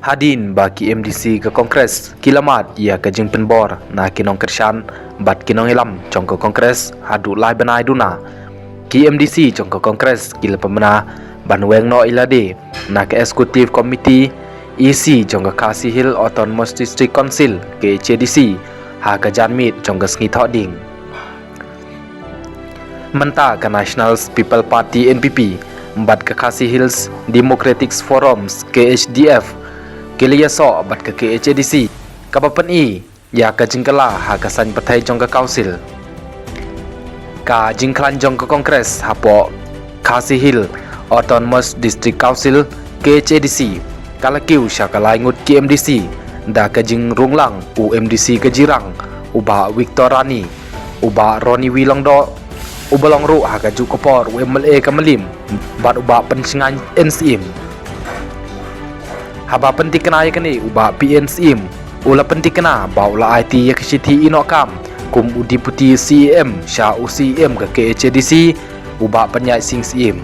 Hadin bagi MDC ke Kongres kilamat ia ke jing penbor na kinong kersan bat kinong ilam jong ke Kongres hadu lai benai duna ki MDC jong ke Kongres kila pemena banweng no ilade na ke Executive Committee EC jong ke Khasi Hill Autonomous District Council ke CDC ha ke janmit jong ke sengi thoding menta ke National People Party NPP bat ke Khasi Hills Democratic Forums ke HDF Kelia so bat ke KHDC kapapan ya ke jingkala ha ke san patai jong ke council ka jingklan jong ke Kongres hapo Khasi Hill Autonomous District Council KHDC kalakiu syakalai ngut KMDC da ke jing runglang UMDC ke jirang uba Victorani uba Roni Wilongdo ubalong ru ha ke ju kopor UMLA ke melim bat uba pensingan NCM haba penting kena ya kini ubah PNCM ula penting kena baula IT ya kesiti inokam kum Deputy CM Syah UCM ke KHDC ubah penyai sing CM